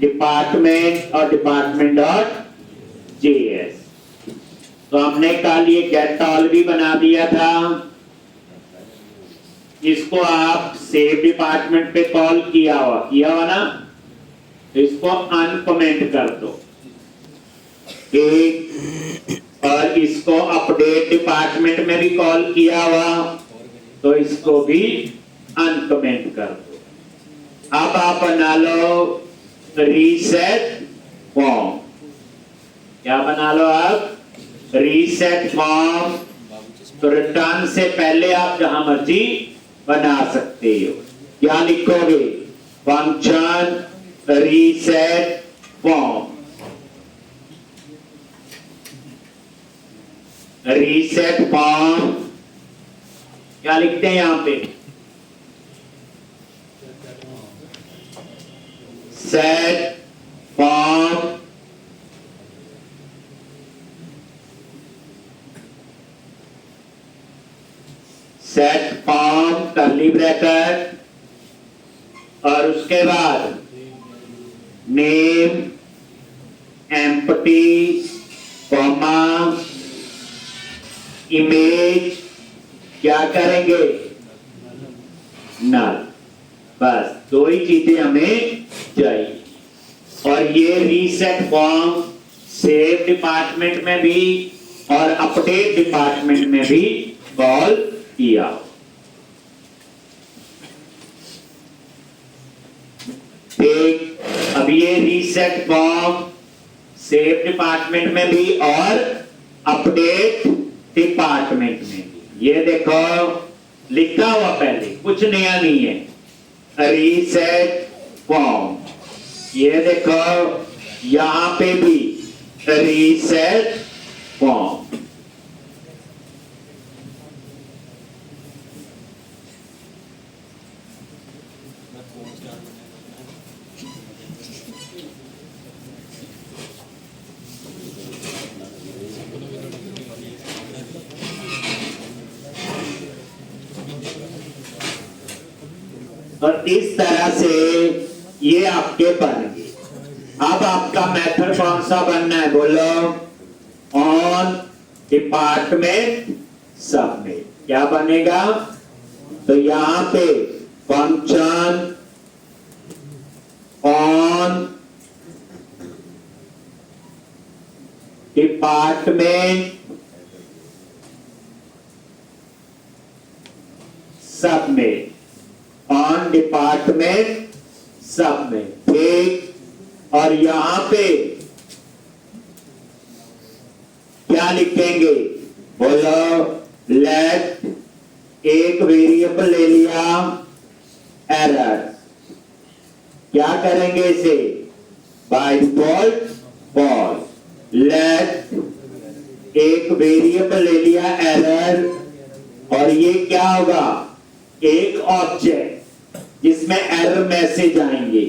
Department और department dot JS. तो हमने कल ये गेट ऑल भी बना दिया था, इसको आप सेव डिपार्टमेंट पे कॉल किया हुआ ना, तो इसको अनकमेंट कर दो एक, और इसको अपडेट डिपार्टमेंट में भी कॉल किया हुआ, तो इसको भी अनकमेंट कर दो। अब आप बना लो रीसेट फॉर्म। क्या बना लो आप? Reset form. तो रिटर्न से पहले आप जहां मर्जी बना सकते हो। क्या लिखोगे? Function reset form. Reset form क्या लिखते हैं यहां पे? Set form set form curly bracket, और उसके बाद नेम एम्प्टी कॉमा इमेज क्या करेंगे? नल। बस दो ही चीजें हमें चाहिए। और ये रीसेट फॉर्म सेव डिपार्टमेंट में भी और अपडेट डिपार्टमेंट में भी कॉल किया। ठीक, अब ये रीसेट फॉर्म सेव डिपार्टमेंट में भी और अपडेट डिपार्टमेंट में भी। ये देखो लिखा हुआ पहले, कुछ नया नहीं है। रीसेट फॉर्म, ये देखो यहां पे भी रीसेट फॉर्म। और इस तरह से ये आपके बन गए। अब आपका मेथड कौन सा बनना है? बोलो। On department submit. क्या बनेगा? तो यहां पे function on department submit. On department submit. ठीक, और यहां पे क्या लिखेंगे? बोलो। लेट, एक वेरिएबल ले लिया एरर। क्या करेंगे इसे? By default false. लेट, एक वेरिएबल ले लिया एरर, और ये क्या होगा? एक ऑब्जेक्ट जिसमें एरर मैसेज आएंगे।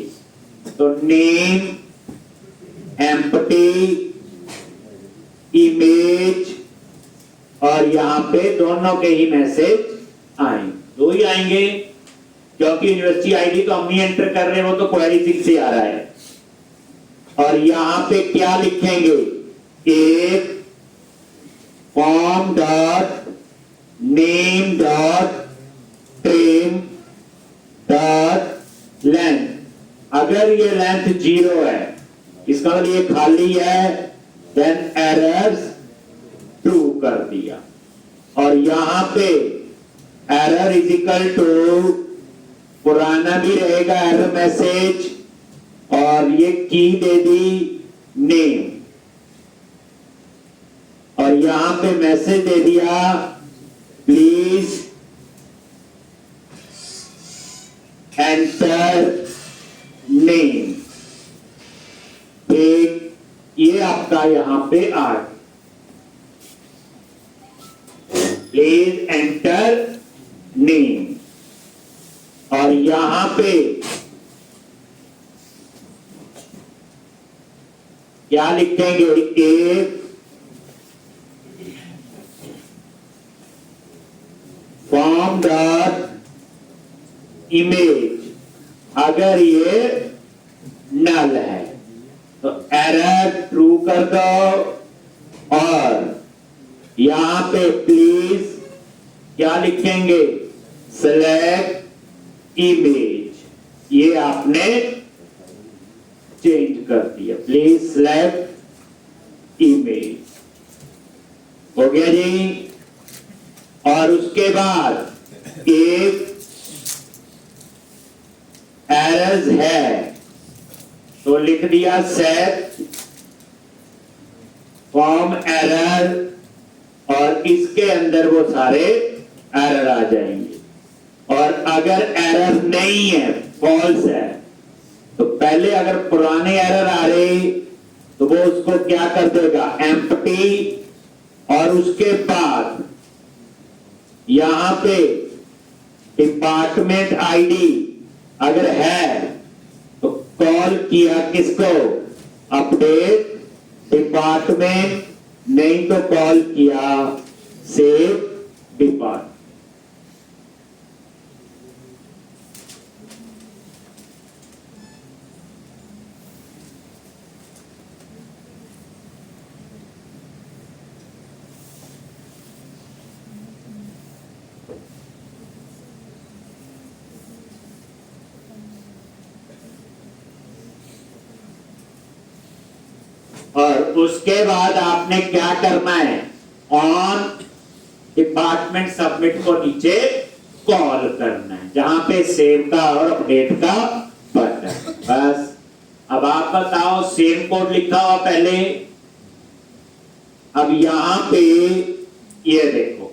तो नेम एम्प्टी इमेज, और यहां पे दोनों के ही मैसेज आएंगे। दो ही आएंगे क्योंकि यूनिवर्सिटी आईडी तो हम ही एंटर कर रहे हैं, वो तो क्वेरी 6 से आ रहा है। और यहां पे क्या लिखेंगे? एक form dot name dot train dot length. अगर ये लेंथ 0 है, इसका मतलब ये खाली है, देन एरर्स ट्रू कर दिया। और यहां पे एरर इज इक्वल टू पुराना भी रहेगा एरर मैसेज, और ये की दे दी नेम, और यहां पे मैसेज दे दिया प्लीज एंटर नेम। एक ये आपका यहां पे आ गया, प्लीज एंटर नेम। और यहां पे क्या लिखेंगे? एक फॉर्म डॉट इमेज, अगर ये नल नल है, तो एरर ट्रू कर दो और यहां पे प्लीज क्या लिखेंगे, सेलेक्ट इमेज, ये आपने चेंज कर दिया, प्लीज सेलेक्ट इमेज, हो गया जी। और उसके बाद एक एरर्स है तो लिख दिया सेट फॉर्म एरर, और इसके अंदर वो सारे एरर आ जाएंगे। और अगर एरर नहीं है, फॉल्स है, तो पहले अगर पुराने एरर आ रहे तो वो उसको क्या कर देगा, एम्प्टी, और उसके बाद यहां पे डिपार्टमेंट आईडी अगर है तो कॉल किया किसको, अपडेट डिपार्टमेंट, नहीं तो कॉल किया सेव डिपार्टमेंट। और उसके बाद आपने क्या करना है, ऑन डिपार्टमेंट सबमिट को नीचे कॉल करना है, जहां पे सेव का और अपडेट का बटन। बस अब आप बताओ, सेम कोड लिखा हुआ पहले, अब यहां पे ये देखो,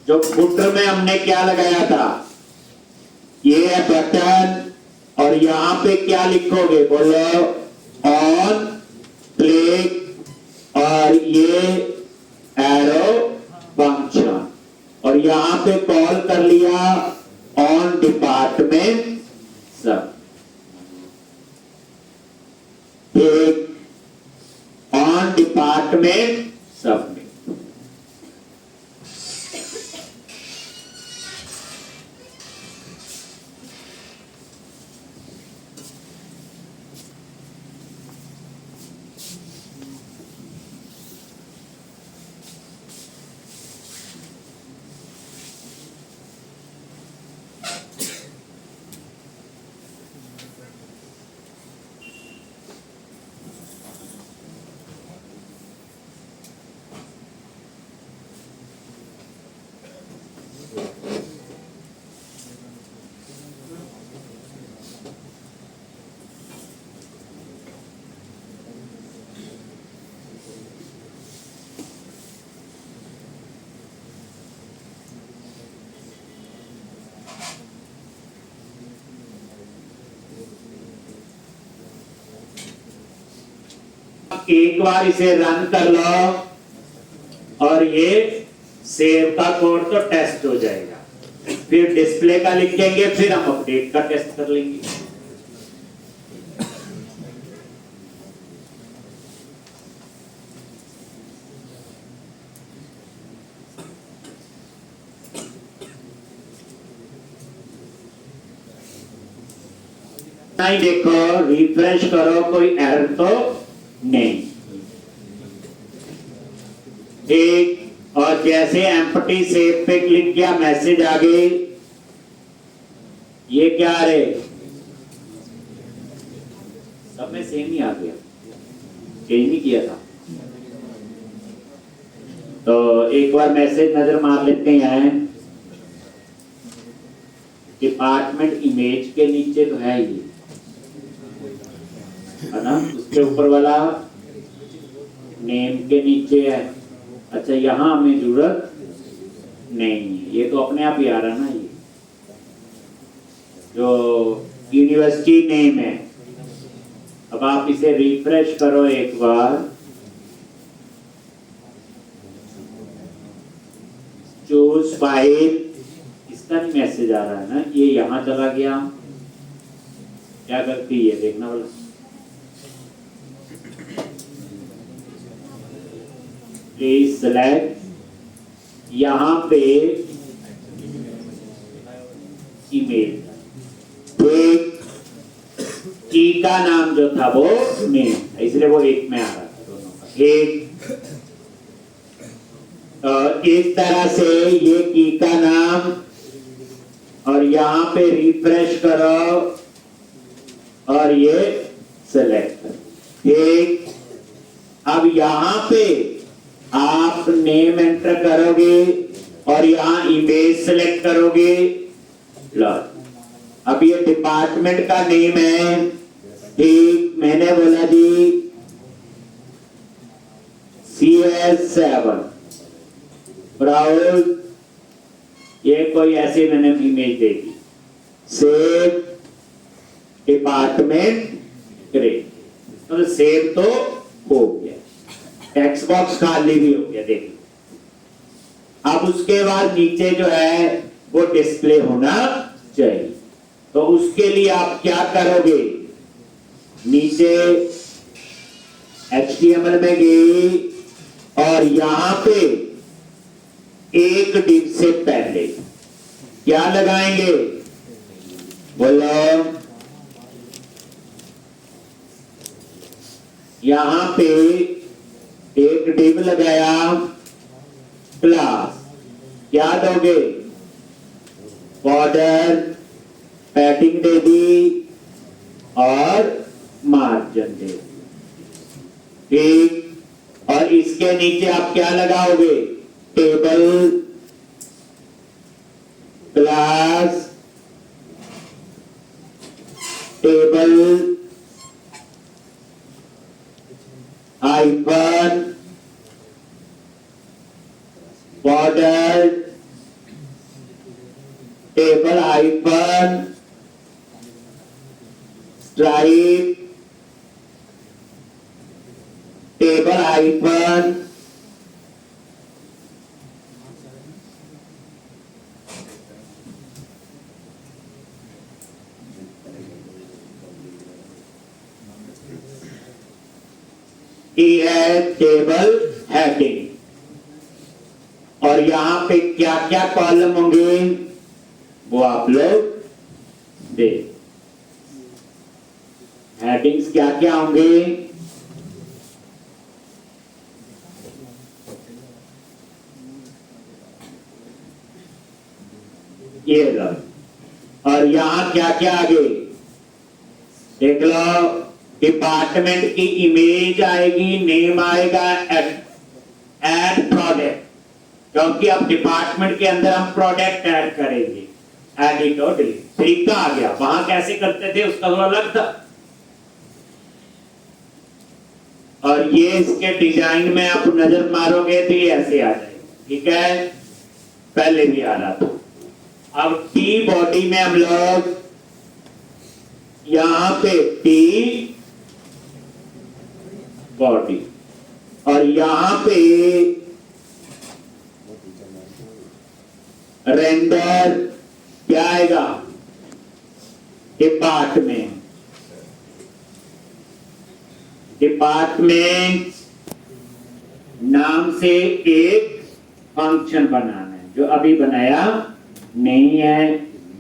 जो फुटर में हमने क्या लगाया था, ये है बटन, और यहां पे क्या लिखोगे, बोलो ऑन क्लिक, और ये एरो फंक्शन, और यहां पे कॉल कर लिया ऑन डिपार्टमेंट सब, एक ऑन डिपार्टमेंट सबमिट। एक बार इसे रन कर लो और ये सेव का कोड तो टेस्ट हो जाएगा, फिर डिस्प्ले का लिखेंगे, फिर हम अपडेट का टेस्ट कर लेंगे। नहीं, देखो रिफ्रेश करो, कोई एरर तो नहीं। एक और जैसे एम्प्टी सेव पे क्लिक किया, मैसेज आ गई, ये क्या आ रहे, सब में सेम ही आ गया, चेंज नहीं किया था। तो एक बार मैसेज नजर मार लेते हैं, डिपार्टमेंट इमेज के नीचे तो है ये, है ना, उसके ऊपर वाला नेम के नीचे है। अच्छा, यहां हमें जरूरत नहीं है, ये तो अपने आप ही आ रहा ना, ये जो यूनिवर्सिटी नेम है। अब आप इसे रिफ्रेश करो एक बार, चूज फाइल, इसका नहीं मैसेज आ रहा है ना, ये यहां चला गया, क्या करती है देखना वाला, प्लीज सेलेक्ट, यहां पे इमेज, की का नाम जो था वो नेम था, इसलिए वो एक में आ रहा था दोनों का एक। इस तरह से ये की का नाम, और यहां पे रिफ्रेश करो और ये सेलेक्ट करो, ठीक। अब यहां पे आप नेम एंटर करोगे और यहां इमेज सेलेक्ट करोगे। लो, अब ये डिपार्टमेंट का नेम है, ठीक। मैंने बोला जी CS7 ब्राउज, ये कोई ऐसी मैंने इमेज देगी, सेव डिपार्टमेंट ग्रेड, तो सेव तो हो गया, टेक्स्ट बॉक्स खाली भी हो गया, देखिए। अब उसके बाद नीचे जो है वो डिस्प्ले होना चाहिए, तो उसके लिए आप क्या करोगे, नीचे HTML में गए और यहां पे एक डिव से पहले क्या लगाएंगे, बोलो, यहां पे एक डिव लगाया, क्लास क्या दोगे, बॉर्डर, पैडिंग दे दी और मार्जिन दे दी, ठीक। और इसके नीचे आप क्या लगाओगे, table, class, table, hyphen, border, table hyphen, stripe, table hyphen, है टेबल हेडिंग। और यहां पे क्या क्या कॉलम होंगे वो आप लोग देख, हेडिंग्स क्या क्या होंगे, ये लो। और यहां क्या क्या आगे देख लो, डिपार्टमेंट की इमेज आएगी, नेम आएगा, ऐड प्रोडक्ट, क्योंकि अब डिपार्टमेंट के अंदर हम प्रोडक्ट ऐड करेंगे, एडिट और डिलीट, तरीका आ गया। वहां कैसे करते थे उसका थोड़ा अलग था। और ये इसके डिजाइन में आप नजर मारोगे तो ये ऐसे आ जाएगा, ठीक है, पहले भी आ रहा था। अब टी बॉडी में हम लोग यहां पे टी बॉडी और यहां पे रेंडर क्या आएगा, डिपार्टमेंट, डिपार्टमेंट नाम से एक फंक्शन बनाना है जो अभी बनाया नहीं है,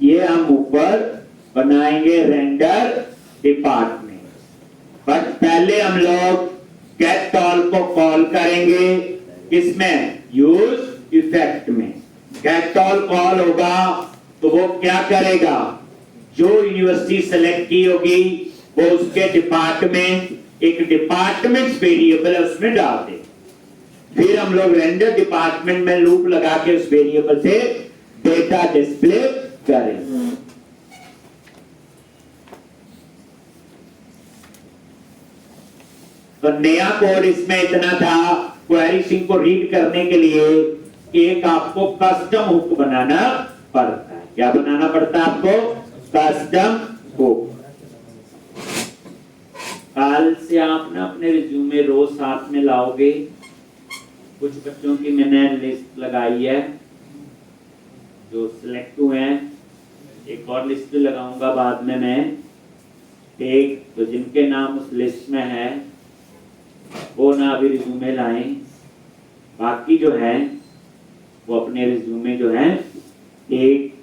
ये हम ऊपर बनाएंगे, रेंडर डिपार्टमेंट। बट पहले हम लोग गेट ऑल को कॉल करेंगे, किसमें, यूज इफेक्ट में। गेट ऑल कॉल होगा तो वो क्या करेगा, जो यूनिवर्सिटी सेलेक्ट की होगी वो उसके डिपार्टमेंट, एक डिपार्टमेंट वेरिएबल है उसमें डाल दे। फिर हम लोग रेंडर डिपार्टमेंट में लूप लगा के उस वेरिएबल से डेटा डिस्प्ले करें। तो नया कोड इसमें इतना था, क्वेरी सिंक को रीड करने के लिए एक आपको कस्टम हुक बनाना पड़ता है। क्या बनाना पड़ता है आपको, कस्टम हुक। कल से आप ना अपने रिज्यूमे रोज साथ में लाओगे। कुछ बच्चों की मैंने लिस्ट लगाई है जो सिलेक्ट हुए हैं, एक और लिस्ट लगाऊंगा बाद में मैं, ठीक। तो जिनके नाम उस लिस्ट में है वो ना अभी रिज्यूमे लाएं, बाकी जो है वो अपने रिज्यूमे जो है एक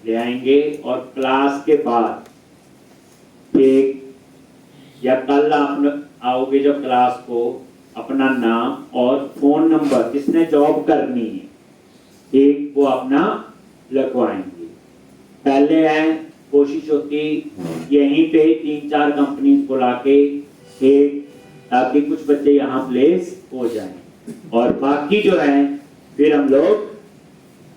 ले आएंगे। और क्लास के बाद ठीक, या कल आप आओगे जब क्लास को, अपना नाम और फोन नंबर जिसने जॉब करनी है, ठीक, वो अपना लगवाएंगे। पहले है कोशिश होती यहीं पे 3-4 कंपनी बुला के, ठीक, ताकि कुछ बच्चे यहाँ प्लेस हो जाएं, और बाकी जो है फिर हम लोग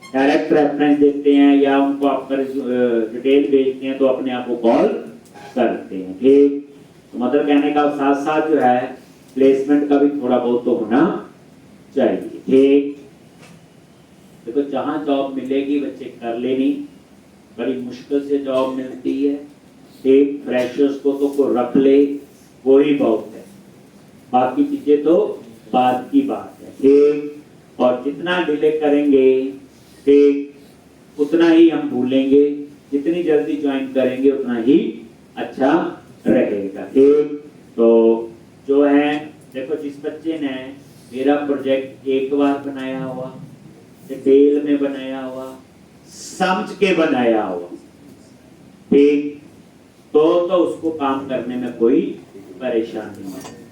डायरेक्ट रेफरेंस देते हैं या उनको आप डिटेल भेजते हैं तो अपने आप को कॉल करते हैं। ठीक, तो मतलब कहने का साथ साथ जो है प्लेसमेंट का भी थोड़ा बहुत तो होना चाहिए। ठीक, देखो जहां जॉब मिलेगी बच्चे कर लेनी, बड़ी मुश्किल से जॉब मिलती है। एक फ्रेशर्स को तो रख ले वो ही बहुत है, बाकी चीजें तो बाद की बात है। ठीक, और जितना डिले करेंगे ठीक उतना ही हम भूलेंगे, जितनी जल्दी ज्वाइन करेंगे उतना ही अच्छा रहेगा। ठीक, तो जो है देखो जिस बच्चे ने मेरा प्रोजेक्ट एक बार बनाया हुआ, डिटेल में बनाया हुआ, समझ के बनाया हुआ, ठीक, तो उसको काम करने में कोई परेशानी नहीं।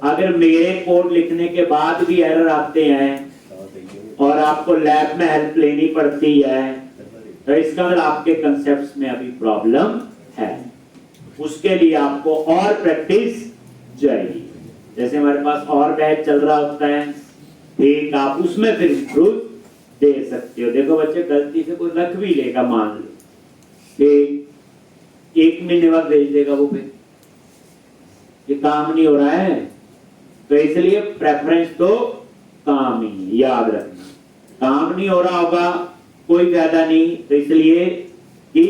अगर मेरे कोड लिखने के बाद भी एरर आते हैं और आपको लैब में हेल्प लेनी पड़ती है, तो इसका मतलब आपके कंसेप्ट्स में अभी प्रॉब्लम है। उसके लिए आपको और प्रैक्टिस चाहिए। जैसे हमारे पास और बैच चल रहा होता है, ठीक, आप उसमें फिर इंप्रूव दे सकते हो। देखो बच्चे गलती से कोई रख भी लेगा, मान लो ठीक, 1 महीने बाद भेज देगा वो पे, ये काम नहीं हो रहा है, तो इसलिए प्रेफरेंस तो काम ही, याद रखना। काम नहीं हो रहा होगा कोई फायदा नहीं, तो इसलिए कि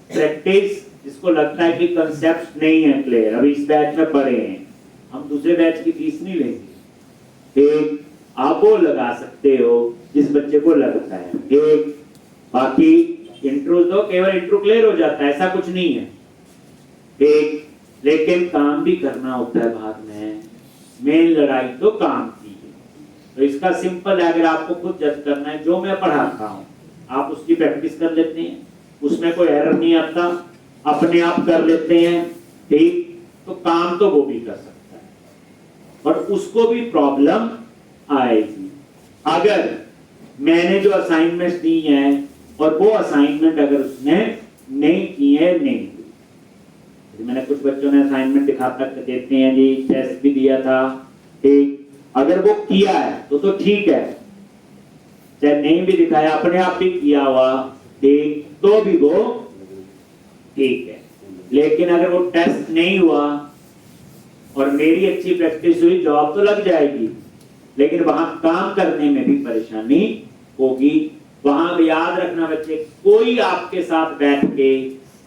प्रैक्टिस, जिसको लगता है कि कंसेप्ट नहीं है क्लियर, अभी इस बैच में पढ़े हैं, हम दूसरे बैच की फीस नहीं लेंगे, ठीक, आप वो लगा सकते हो जिस बच्चे को लगता है। ठीक, बाकी इंट्रो तो केवल इंट्रो क्लियर हो जाता है, ऐसा कुछ नहीं है। ठीक, लेकिन काम भी करना होता है बाद में, मेन लड़ाई तो काम की है। तो इसका सिंपल है, अगर आपको खुद जज करना है, जो मैं पढ़ाता हूँ आप उसकी प्रैक्टिस कर लेते हैं, उसमें कोई एरर नहीं आता, अपने आप कर लेते हैं, ठीक, तो काम तो वो भी कर सकता है, और उसको भी प्रॉब्लम आएगी अगर मैंने जो असाइनमेंट दी है और वो असाइनमेंट अगर उसने नहीं की है, नहीं। मैंने कुछ बच्चों ने असाइनमेंट दिखाकर देते हैं जी, टेस्ट भी दिया था, ठीक, अगर वो किया है तो ठीक है, चाहे नहीं भी दिखाया, अपने आप भी किया हुआ, ठीक, तो भी वो ठीक है। लेकिन अगर वो टेस्ट नहीं हुआ और मेरी अच्छी प्रैक्टिस हुई, जॉब तो लग जाएगी, लेकिन वहां काम करने में भी परेशानी होगी। वहां याद रखना बच्चे, कोई आपके साथ बैठ के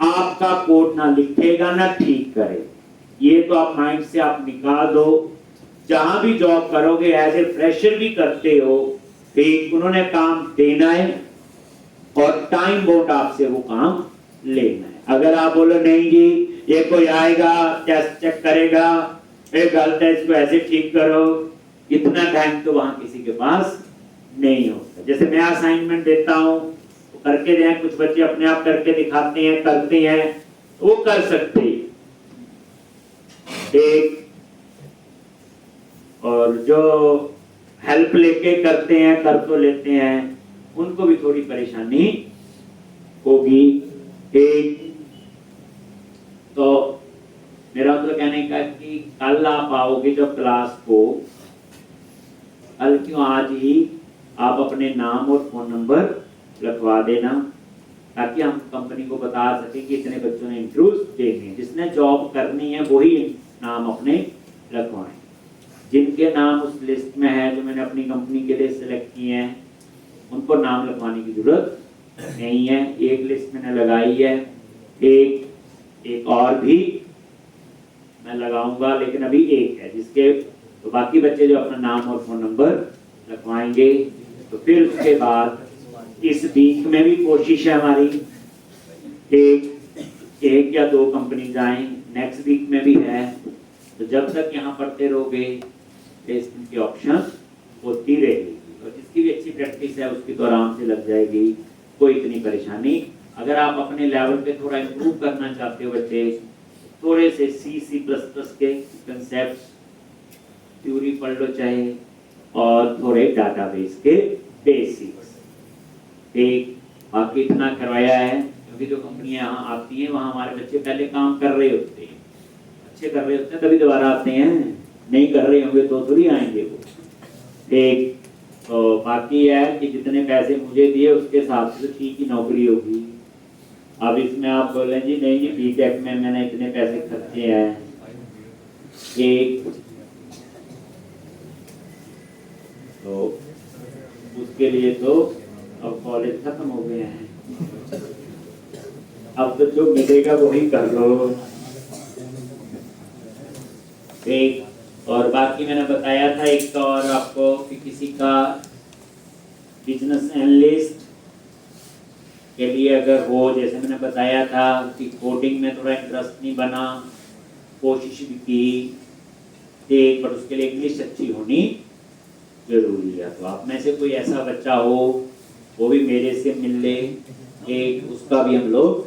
आपका कोड ना लिखेगा ना ठीक करे, ये तो आप माइंड से आप निकाल दो। जहां भी जॉब करोगे एज ए फ्रेशर भी करते हो, ठीक, उन्होंने काम देना है और टाइम बाउंड आपसे वो काम लेना है। अगर आप बोलो नहीं जी ये कोई आएगा टेस्ट चेक करेगा, एक गलत है इसको ऐसे ठीक करो, इतना टाइम तो वहां किसी के पास नहीं होता। जैसे मैं असाइनमेंट देता हूं तो करके दें, कुछ बच्चे अपने आप करके दिखाते हैं, करते हैं, वो कर सकते हैं, ठीक, और जो हेल्प लेके करते हैं, कर तो लेते हैं, उनको भी थोड़ी परेशानी होगी। ठीक, तो मेरा तो कहने का कि कल आप आओगे जब क्लास को, कल क्यों आज ही आप अपने नाम और फोन नंबर लिखवा देना, ताकि हम कंपनी को बता सके कि इतने बच्चों ने इंटरव्यू देने, जिसने जॉब करनी है वही नाम अपने लिखवाएं। जिनके नाम उस लिस्ट में है जो मैंने अपनी कंपनी के लिए सिलेक्ट किए हैं, उनको नाम लिखवाने की जरूरत नहीं है। एक लिस्ट मैंने लगाई है, एक और भी मैं लगाऊंगा, लेकिन अभी एक है जिसके, तो बाकी बच्चे जो अपना नाम और फोन नंबर लिखवाएंगे, तो फिर उसके बाद इस वीक में भी कोशिश है हमारी एक या 2 कंपनी जाएं, नेक्स्ट वीक में भी है। तो जब तक यहाँ पढ़ते रहोगे प्लेसमेंट की ऑप्शन होती रहेगी, और जिसकी भी अच्छी प्रैक्टिस है उसकी तो आराम से लग जाएगी, कोई इतनी परेशानी अगर आप अपने लेवल पे थोड़ा इम्प्रूव करना चाहते हो बच्चे, थोड़े से C++ के कंसेप्ट थ्योरी पढ़ लो चाहे, और थोड़े डाटाबेस के बेसिक्स। ठीक, बाकी इतना करवाया है क्योंकि जो कंपनियां यहाँ आती हैं वहाँ हमारे बच्चे पहले काम कर रहे होते हैं, अच्छे कर रहे होते हैं, तभी दोबारा आते हैं। नहीं कर रहे होंगे तो थोड़ी आएंगे वो। ठीक, तो बाकी है कि जितने पैसे मुझे दिए उसके हिसाब से तो ठीक ही नौकरी होगी। अब इसमें आप बोलें जी नहीं जी बीटेक में मैंने इतने पैसे खर्चे हैं, एक तो उसके लिए तो अब कॉलेज खत्म हो गए हैं, अब तो जो मिलेगा वही कर लो। एक और बाकी मैंने बताया था एक तो और आपको कि किसी का बिजनेस एनालिस्ट के लिए अगर हो, जैसे मैंने बताया था कि कोडिंग में थोड़ा इंटरेस्ट नहीं बना, कोशिश भी की एक, पर उसके लिए इंग्लिश अच्छी होनी जरूरी है। तो आप में से कोई ऐसा बच्चा हो वो भी मेरे से मिल ले, एक उसका भी हम लोग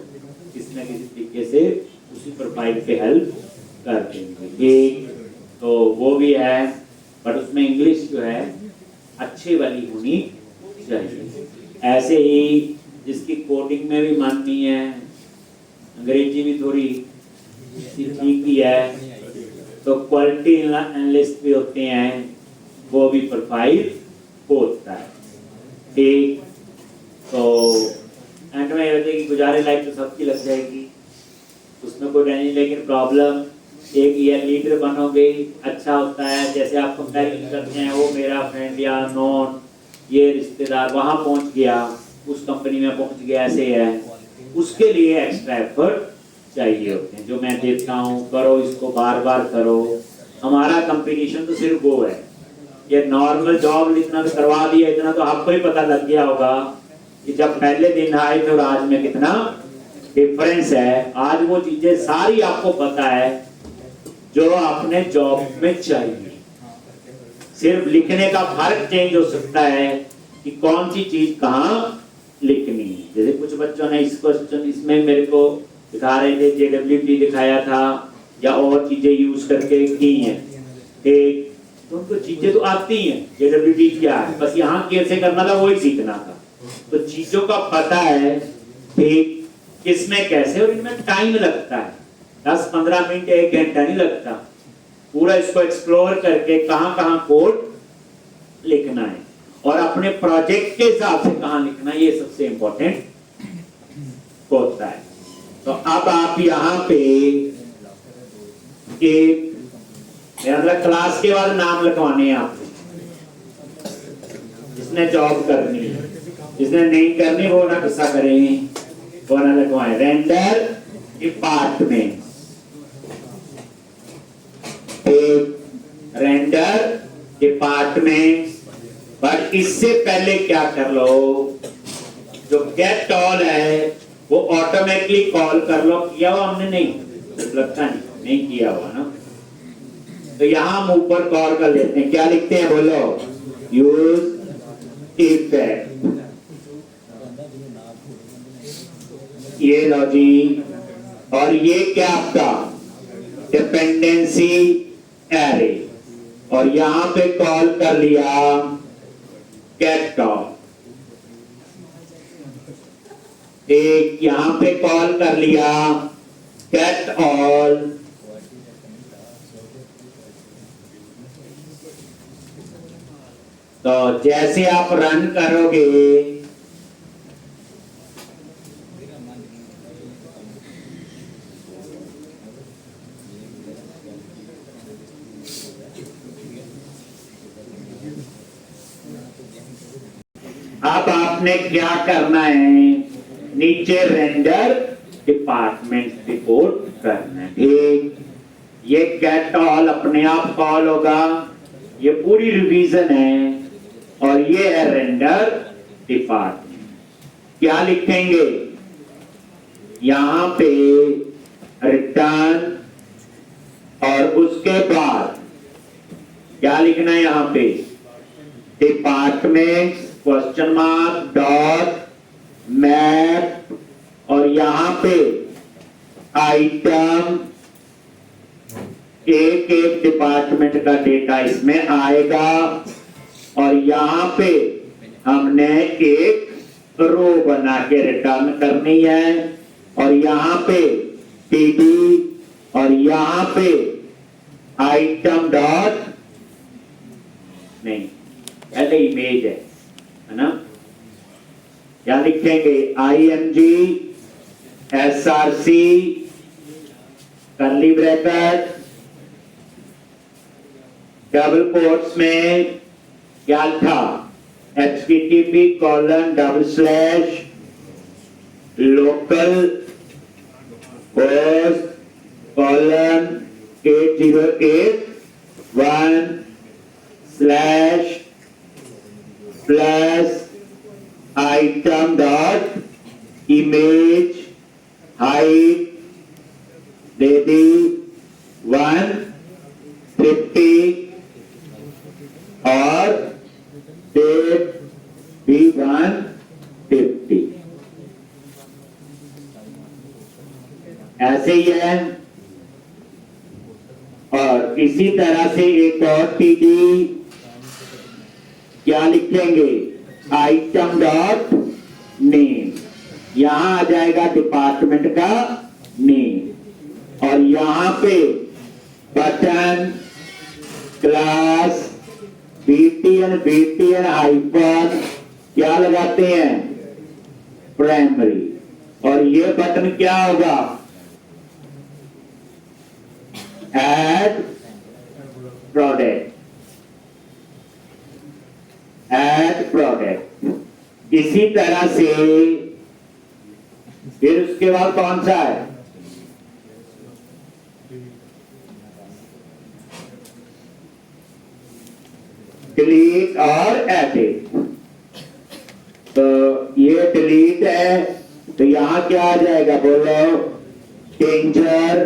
किसी न किसी तरीके से उसी प्रोफाइल पे हेल्प कर देंगे। एक तो वो भी है, बट उसमें इंग्लिश जो है अच्छी वाली होनी चाहिए। ऐसे ही जिसकी कोडिंग में भी मन नहीं है, अंग्रेजी भी थोड़ी ठीक ही है, तो क्वालिटी एनालिस्ट भी होते हैं, वो भी प्रोफाइल होता है। ठीक, तो एंड में ये कि गुजारे लाइफ तो सबकी लग जाएगी, उसमें कोई नहीं, लेकिन प्रॉब्लम एक ईयर लीडर बनोगे अच्छा होता है। जैसे आप कंपेरिजन करते हैं वो मेरा फ्रेंड या नॉन ये रिश्तेदार वहां पहुंच गया, उस कंपनी में पहुंच गया, ऐसे है, उसके लिए एक्स्ट्रा एफर्ट चाहिए होते हैं जो मैं देता हूँ। करो इसको, बार बार करो। हमारा कंपटीशन तो सिर्फ वो है, ये नॉर्मल जॉब इतना करवा दिया, इतना तो आपको ही पता लग गया होगा कि जब पहले दिन आए थे और आज में कितना डिफरेंस है। आज वो चीजें सारी आपको पता है जो आपने जॉब में चाहिए, सिर्फ लिखने का फर्क चेंज हो सकता है कि कौन सी चीज कहाँ लिखनी है। जैसे कुछ बच्चों ने इस क्वेश्चन इसमें मेरे को दिखा रहे थे, JWT दिखाया था या और चीजें यूज करके की हैं, ठीक, तो उनको चीजें तो आती हैं, JWT क्या है, बस यहाँ कैसे करना था वही सीखना था। तो चीजों का पता है, ठीक, किसमें कैसे, और इनमें टाइम लगता है, 10-15 मिनट 1 घंटा नहीं लगता पूरा इसको एक्सप्लोर करके कहाँ कहाँ कोड लिखना है और अपने प्रोजेक्ट के हिसाब से कहाँ लिखना है, ये सबसे इंपॉर्टेंट होता है। तो अब आप यहाँ पे मेरा मतलब क्लास के बाद नाम लिखवाने हैं आपको, जिसने जॉब करनी है, जिसने नहीं करनी वो ना गुस्सा करें, वो ना लिखवाए। Render department, render department, but इससे पहले क्या कर लो, जो गेट ऑल है वो ऑटोमेटिकली कॉल कर लो। किया हुआ हमने? नहीं लगता, नहीं किया हुआ ना, तो यहां हम ऊपर कॉल कर लेते हैं। क्या लिखते हैं बोलो? यूज इफेक्ट, ये लो जी, और ये क्या आपका डिपेंडेंसी एरे, और यहां पे कॉल कर लिया गेट ऑल, एक यहां पे कॉल कर लिया गेट ऑल, तो जैसे आप रन करोगे अब आपने क्या करना है, नीचे रेंडर डिपार्टमेंट रिपोर्ट करना है, ठीक। ये गेट ऑल अपने आप कॉल होगा, ये पूरी रिवीजन है, और ये है रेंडर डिपार्टमेंट। क्या लिखेंगे यहां पे? रिटर्न, और उसके बाद क्या लिखना है यहां पे? Department question mark dot map, और यहाँ पे आइटम एक एक डिपार्टमेंट का डेटा इसमें आएगा और यहाँ पे हमने एक रो बना के रिटर्न करनी है और यहाँ पे टीडी और यहाँ पे आइटम डॉट नहीं पहले इमेज है ना, क्या लिखेंगे IMG SRC curly bracket double quotes में क्या था http:// local host :8081/+ item dot image height दे दी 150 और डेट भी 150 ऐसे ही है। और इसी तरह से एक और टीडी क्या लिखेंगे आइटम डॉट नेम, यहां आ जाएगा डिपार्टमेंट का नेम और यहां पे बटन क्लास BTN हाइफन क्या लगाते हैं प्राइमरी और ये बटन क्या होगा ऐड प्रोडक्ट। इसी तरह से फिर उसके बाद कौन सा है डिलीट और एडिट। तो ये डिलीट है तो यहां क्या आ जाएगा बोलो डेंजर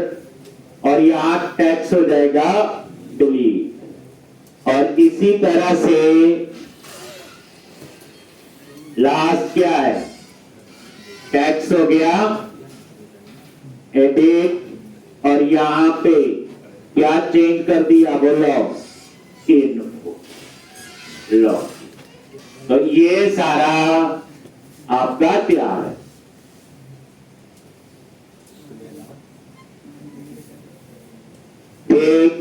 और यहां टेक्स्ट हो जाएगा डिलीट। और इसी तरह से लास्ट क्या है टेक्स्ट हो गया एडिट और यहां पे क्या चेंज कर दिया बोलो इन्फो लो। तो ये सारा आपका तैयार है। ठीक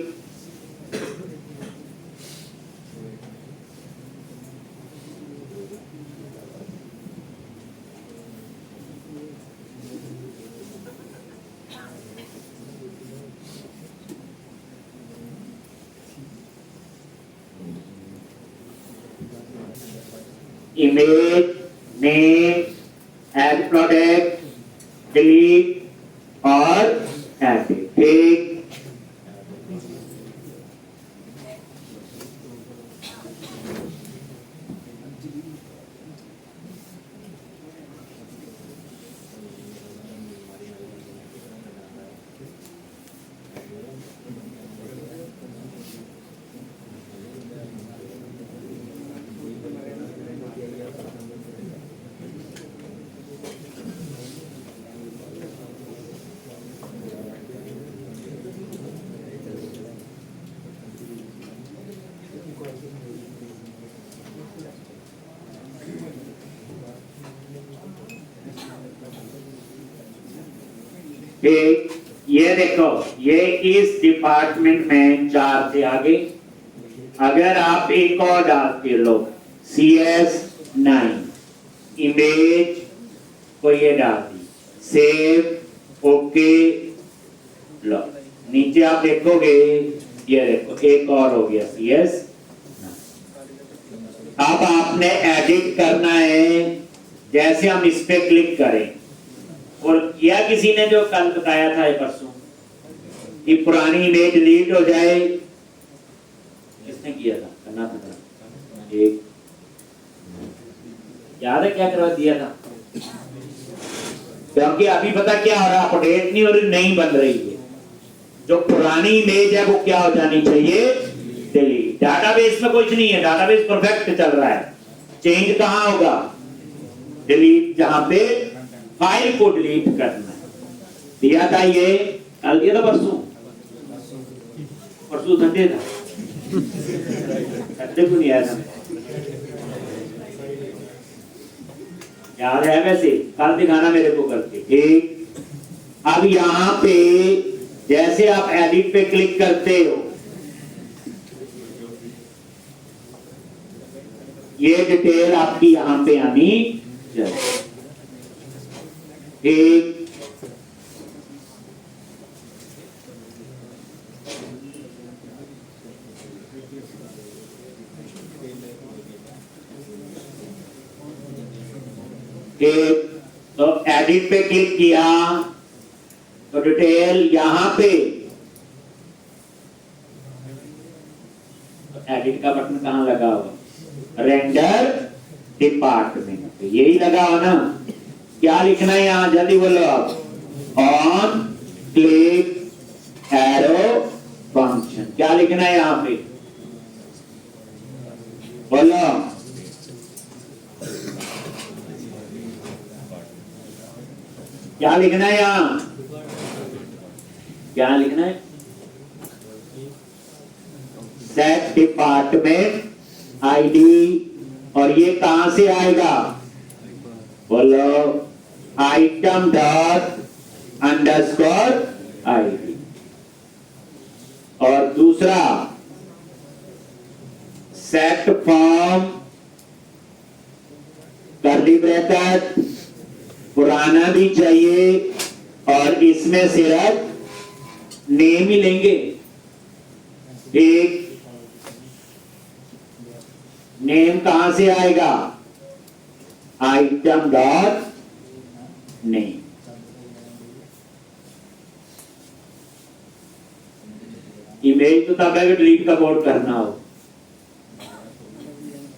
image name add product delete और एडिट। ठीक एक ये देखो ये इस डिपार्टमेंट में 4 से आगे अगर आप एक और डालते लो CS9 इमेज को ये डाल दी सेव ओके लो नीचे आप देखोगे ये देखो एक और हो गया CS। अब आपने एडिट करना है जैसे हम इस पे क्लिक करें और किया किसी ने जो कल बताया था परसों कि पुरानी इमेज डिलीट हो जाए, किसने किया था करना था एक याद है क्या करवा दिया था क्योंकि अभी पता क्या हो रहा है अपडेट नहीं हो रही नहीं बन रही है जो पुरानी इमेज है वो क्या हो जानी चाहिए डिलीट। डाटाबेस में कुछ नहीं है डाटाबेस परफेक्ट चल रहा है चेंज कहां होगा डिलीट जहां पे फाइल को डिलीट करना है। दिया था ये, कल दिया था परसों, परसों संडे था, संडे को नहीं आया था, याद है वैसे, कल दिखाना मेरे को करके। ठीक, अब यहां पे जैसे आप एडिट पे क्लिक करते हो, ये डिटेल आपकी यहां पे आनी चाहिए। एक तो एडिट पे क्लिक किया तो डिटेल यहां पे, तो एडिट का बटन कहां लगा हुआ, रेंडर डिपार्टमेंट, यही लगा हो ना। क्या लिखना है यहां, जल्दी बोलो आप, ऑन क्लिक एरो फंक्शन, क्या लिखना है यहां पे, बोलो। क्या लिखना है यहां, क्या लिखना है, सेट डिपार्टमेंट आईडी, और ये कहां से आएगा, बोलो, आइटम डॉट अंडरस्कोर आईडी। और दूसरा सेट फॉर्म कर्ली ब्रैकेट, पुराना भी चाहिए, और इसमें सिर्फ नेम ही लेंगे। एक नेम कहां से आएगा, आइटम डॉट नेम। इमेज तो तब है डिलीट का बोर्ड करना हो,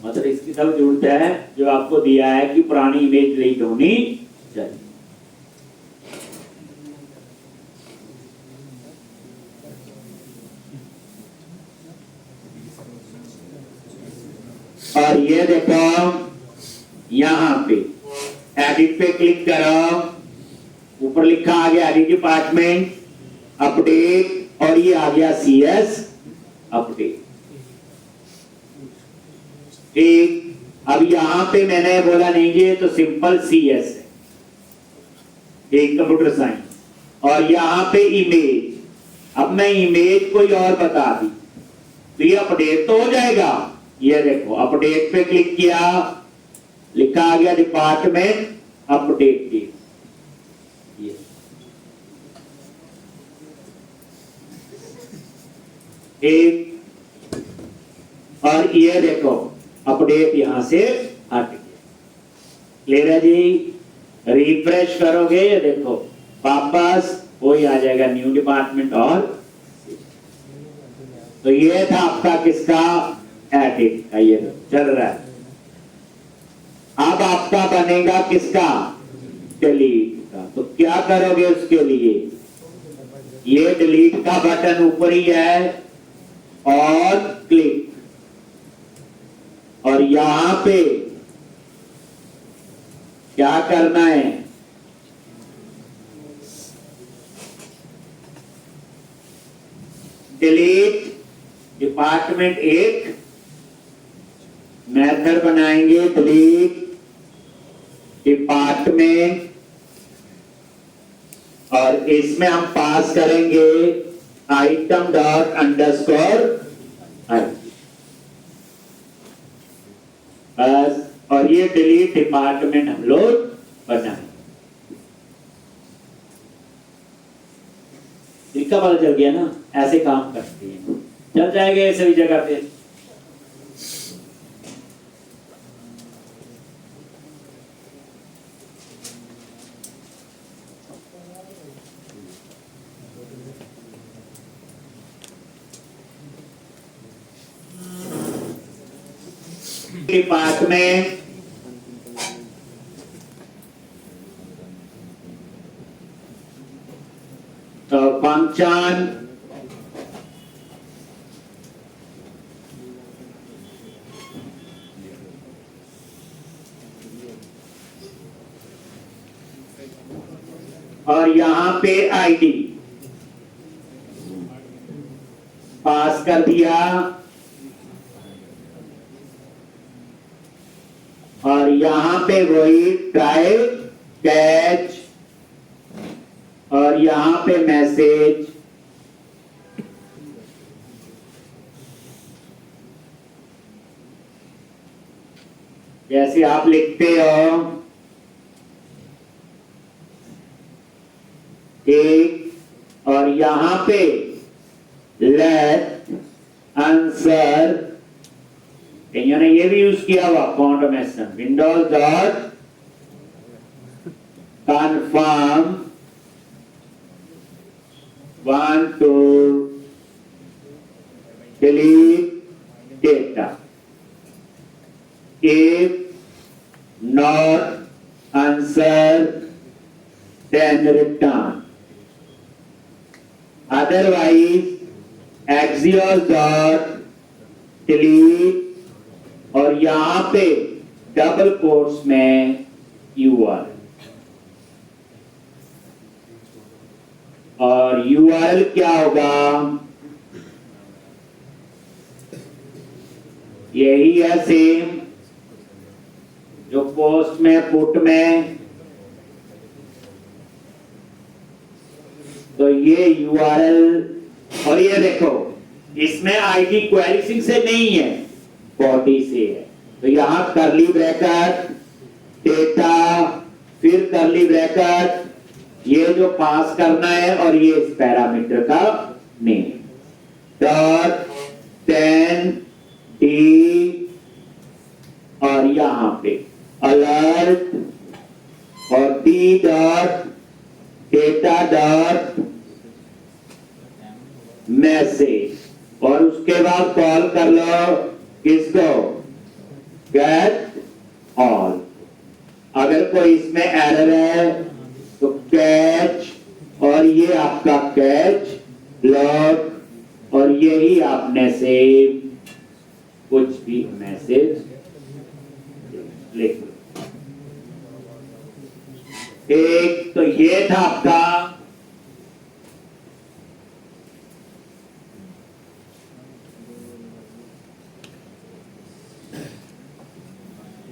मतलब इसकी सब जरूरत है जो आपको दिया है कि पुरानी इमेज डिलीट होनी चाहिए। और ये देखो यहां पे एडिट पे क्लिक करो, ऊपर लिखा आ गया एडिट डिपार्टमेंट अपडेट, और ये आ गया CS अपडेट। ठीक, अब यहां पे मैंने बोला नहीं ये तो सिंपल CS है, एक कंप्यूटर साइंस, और यहां पे इमेज, अब मैं इमेज कोई और बता दी तो ये अपडेट तो हो जाएगा। ये देखो अपडेट पे क्लिक किया, लिखा आ गया डिपार्टमेंट अपडेटेड, ये एक, और ये देखो अपडेट यहां से हट गया। क्लियर है जी, रिफ्रेश करोगे ये देखो वापस वही आ जाएगा, न्यू डिपार्टमेंट। और तो ये था आपका किसका, एडिट का, ये चल रहा है। अब आपका बनेगा किसका, डिलीट का। तो क्या करोगे उसके लिए, ये डिलीट का बटन ऊपर ही है, और क्लिक, और यहां पे क्या करना है, डिलीट डिपार्टमेंट, एक मेथड बनाएंगे डिलीट डिपार्टमेंट, और इसमें हम पास करेंगे आइटम डॉट अंडरस्कोर आईडी बस। और ये डिलीट डिपार्टमेंट हम लोग बनाएंगे। इसका पता चल गया ना, ऐसे काम करते हैं, चल जाएगा ये सभी जगह पे। डिपार्टमेंट तो फंक्शन और यहां पे आईडी पास कर दिया और यहां पे वही ट्राई कैच और यहां पे मैसेज जैसे आप लिखते हो एक और यहां पे लेट आंसर, कईयों ने ये भी यूज किया हुआ automation, Windows dot confirm 1 to delete data if not answer then return, otherwise axios dot delete और यहां पे डबल कोट्स में URL और URL क्या होगा, यही है सेम जो पोस्ट में पुट में, तो ये URL और ये देखो इसमें आईडी क्वेरी सिंह से नहीं है, बॉडी से है, तो यहां करली ब्रैकेट डेटा फिर करली ब्रैकेट ये जो पास करना है और ये इस पैरामीटर का नेम डॉट 10 डी और यहां पे अलर्ट और D dot data dot message और उसके बाद कॉल कर लो किसको, गेट ऑल। अगर कोई इसमें एरर है तो कैच और ये आपका कैच लॉग और यही आपने से कुछ भी मैसेज लिख लो। एक तो ये था आपका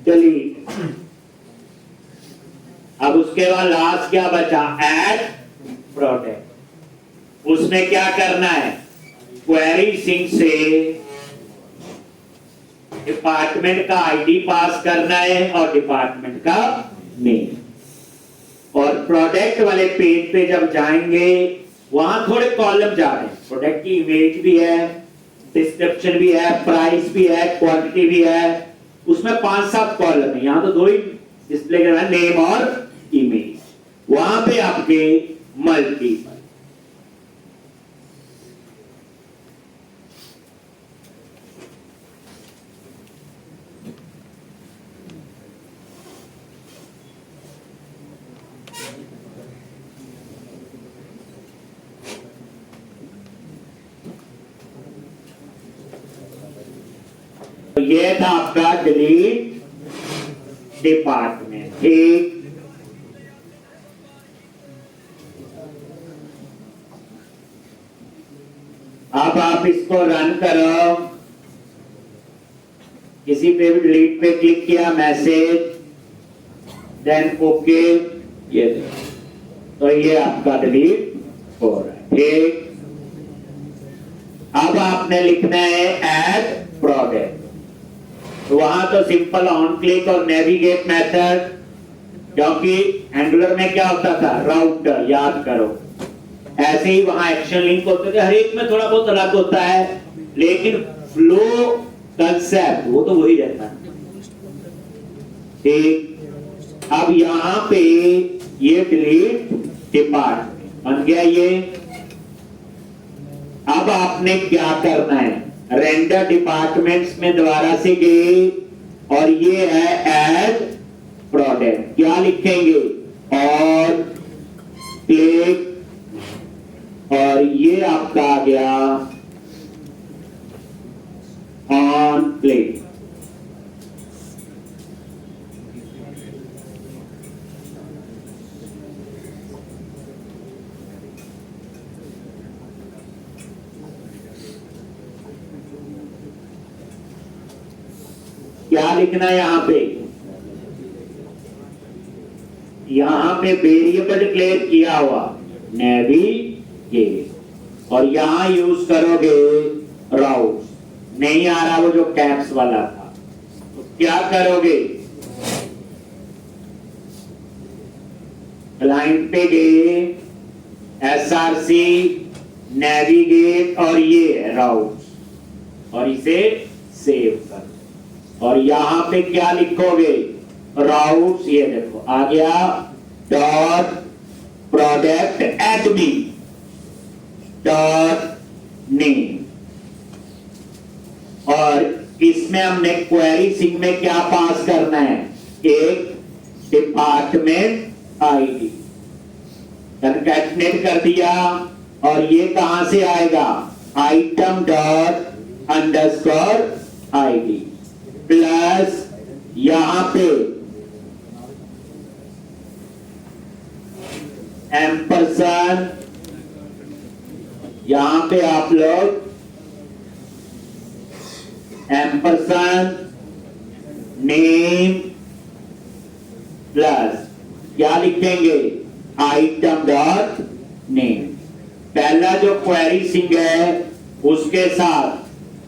डिलीट। अब उसके बाद लास्ट क्या बचा, ऐड प्रोडक्ट। उसमें क्या करना है, क्वेरी सिंह से डिपार्टमेंट का आईडी पास करना है और डिपार्टमेंट का नेम। और प्रोडक्ट वाले पेज पे जब जाएंगे वहां थोड़े कॉलम जा रहे हैं, प्रोडक्ट की इमेज भी है, डिस्क्रिप्शन भी है, प्राइस भी है, क्वांटिटी भी है, उसमें 5-7 कॉलम है। यहां तो 2 ही डिस्प्ले करना है, नेम और इमेज। वहां पे आपके मल्टीपल तो ये था आपका डिलीट डिपार्टमेंट। ठीक, अब आप इसको रन करो, किसी पे भी डिलीट पे क्लिक किया, मैसेज देन ओके, ये तो ये आपका डिलीट हो रहा है। ठीक, अब आपने लिखना है ऐड प्रोडक्ट। तो वहां तो सिंपल ऑन क्लिक और नेविगेट मेथड, क्योंकि एंगुलर में क्या होता था, राउटर, याद करो। ऐसे ही वहां एक्शन लिंक होते थे, हर एक में थोड़ा बहुत अलग होता है, लेकिन फ्लो कंसेप्ट वो तो वही रहता है। ठीक, अब यहां पे ये डिलीट डिपार्टमेंट बन गया ये। अब आपने क्या करना है, रेंडर डिपार्टमेंट्स में दोबारा से गए और ये है ऐड प्रोडक्ट। क्या लिखेंगे, और क्लिक और ये आपका आ गया ऑन क्लिक। क्या लिखना है यहां पे वेरिएबल डिक्लेयर किया हुआ नेविगेट, और यहां यूज करोगे राउट। नहीं आ रहा वो जो कैप्स वाला था, तो क्या करोगे, क्लाइंट पे गए, एसआरसी, नेविगेट और ये राउट, और इसे सेव करो। और यहां पे क्या लिखोगे, राउट्स, ये देखो आ गया dot product admin dot name. और इसमें हमने क्वेरी सिंह में क्या पास करना है, एक डिपार्टमेंट आईडी कंकैटिनेट कर दिया, और ये कहां से आएगा, item dot underscore ID plus यहां पे एम्परसन, यहां पे आप लोग एम्परसन नेम प्लस क्या लिखेंगे, आइटम डॉट नेम। पहला जो क्वेरी सिंह है उसके साथ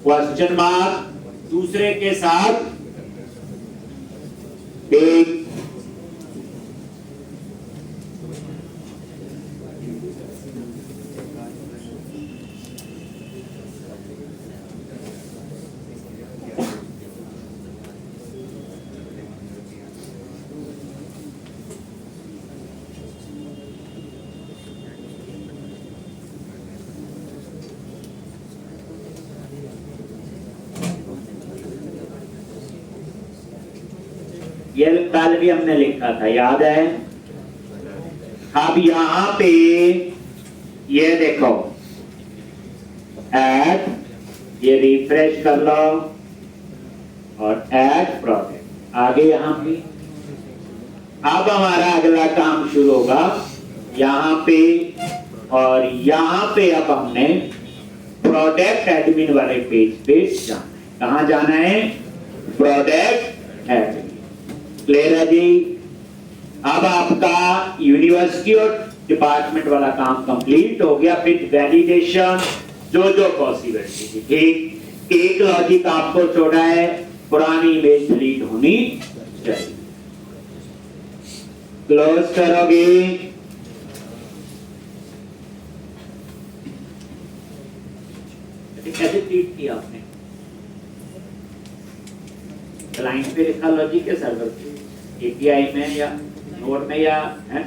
क्वेश्चन मार्क, दूसरे के साथ एक ये कल भी हमने लिखा था, याद है। अब यहां पे ये देखो ऐड, ये रिफ्रेश कर लो और ऐड प्रोडक्ट आगे यहां पे। अब हमारा अगला काम शुरू होगा यहां पे, और यहां पे अब हमने प्रोडक्ट एडमिन वाले पेज पे जाना है। कहां जाना है, प्रोडक्ट एडमिन। क्लियर है जी। अब आपका यूनिवर्सिटी और डिपार्टमेंट वाला काम कंप्लीट हो गया। फिर वैलिडेशन जो पॉसिबिलिटी थी, ठीक। एक लॉजिक आपको छोड़ा है, पुरानी इमेज डिलीट होनी चाहिए। क्लोज करोगे, कैसे ट्रीट किया आपने, क्लाइंट पे लिखा लॉजिक है, सर्वर पे, एपीआई में या नोड में, या है?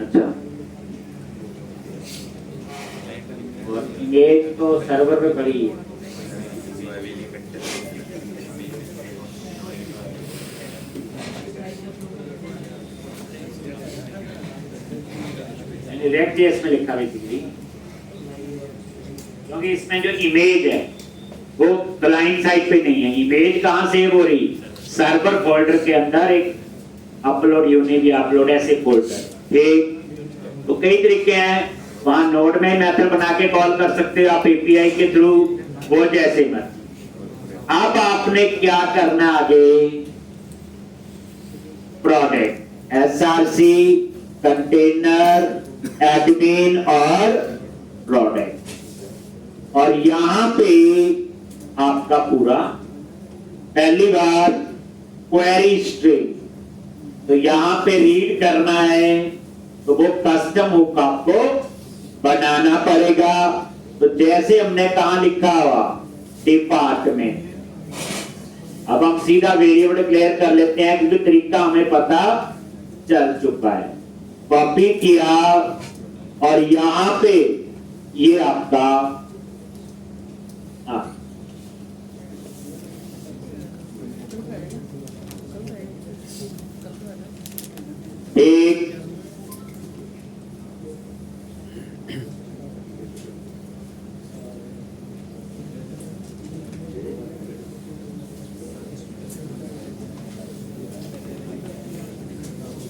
अच्छा, और इमेज तो सर्वर पे पड़ी है। React.js में लिखा बेसिकली, क्योंकि इसमें जो इमेज है वो क्लाइंट साइड पे नहीं है। इमेज कहां सेव हो रही, सर्वर फोल्डर के अंदर, एक अपलोड यूनिट या अपलोड ऐसे फोल्डर, ठीक। तो कई तरीके हैं, वहां नोड में मेथड बना के कॉल कर सकते हो आप एपीआई के थ्रू, वो जैसे मत। अब आपने क्या करना आगे, प्रोडक्ट एसआरसी, कंटेनर, एडमिन और प्रोडक्ट, और यहां पे आपका पूरा पहली बार क्वेरी स्ट्रिंग, तो यहां पे रीड करना है, तो वो कस्टम हुक आपको बनाना पड़ेगा। तो जैसे हमने कहा लिखा हुआ डिपार्टमेंट, अब हम सीधा वेरिएबल डिक्लेयर कर लेते हैं, क्योंकि तरीका हमें पता चल चुका है। कॉपी किया और यहां पे ये आपका एक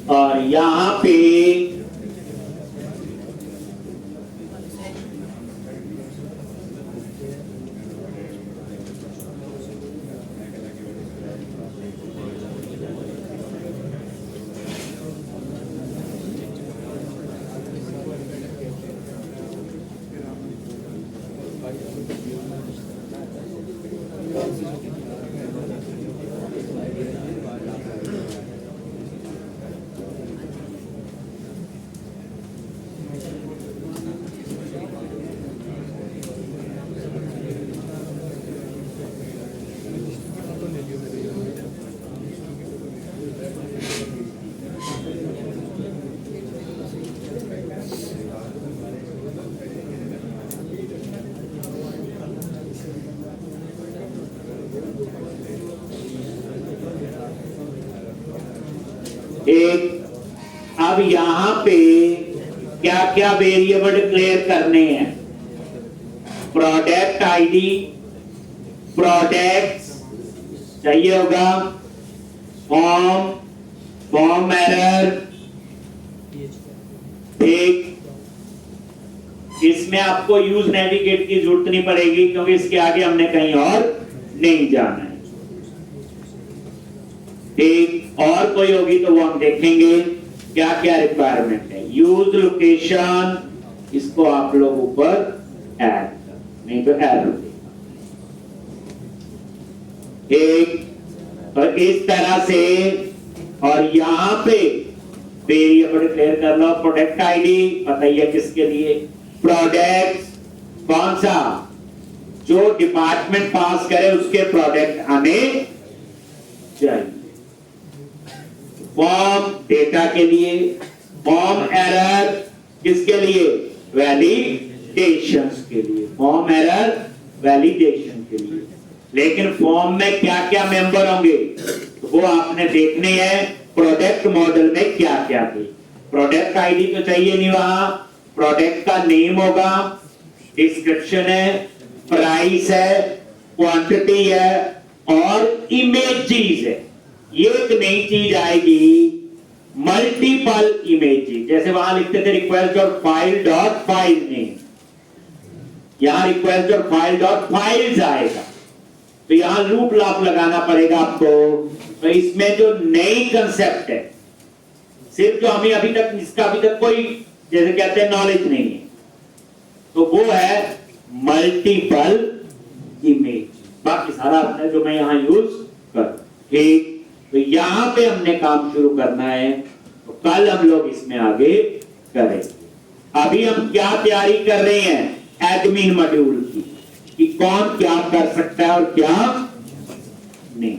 और यहां पे एक अब यहां पे क्या क्या वेरिएबल डिक्लेयर करने हैं? प्रोडक्ट आईडी, प्रोडक्ट्स चाहिए होगा, फॉर्म, फॉर्म एरर, ठीक। इसमें आपको यूज नेविगेट की जरूरत नहीं पड़ेगी क्योंकि इसके आगे हमने कहीं और नहीं जाना है, ठीक। और कोई होगी तो वो हम देखेंगे क्या क्या रिक्वायरमेंट है। यूज लोकेशन, इसको आप लोग ऊपर ऐड कर, नहीं तो एरर देगा, ठीक। तो इस तरह से, और यहां पे वेरिएबल डिक्लेयर कर लो। प्रोडक्ट आईडी पता ही है किसके लिए, प्रोडक्ट कौन सा, जो डिपार्टमेंट पास करे उसके प्रोडक्ट आने चाहिए। फॉर्म डेटा के लिए, फॉर्म एरर किसके लिए, वैलिडेशन के लिए, फॉर्म एरर वैलिडेशन के लिए। लेकिन फॉर्म में क्या क्या मेंबर होंगे तो वो आपने देखने हैं प्रोडक्ट मॉडल में क्या क्या थे। प्रोडक्ट आईडी तो चाहिए नहीं, वहां प्रोडक्ट का नेम होगा, डिस्क्रिप्शन है, प्राइस है, क्वांटिटी है और इमेजेस है। ये एक नई चीज आएगी, मल्टीपल इमेजेस। जैसे वहां लिखते थे request dot file dot file name, यहां request dot file dot files आएगा, तो यहां लूप लॉप लगाना पड़ेगा आपको। तो इसमें जो नई कंसेप्ट है, सिर्फ जो हमें अभी तक, इसका अभी तक कोई जैसे कहते हैं नॉलेज नहीं है, तो वो है मल्टीपल इमेज। बाकी सारा अपना जो मैं यहां यूज कर, ठीक। तो यहां पे हमने काम शुरू करना है, तो कल हम लोग इसमें आगे करेंगे। अभी हम क्या तैयारी कर रहे हैं, एडमिन मॉड्यूल की, कि कौन क्या कर सकता है और क्या नहीं।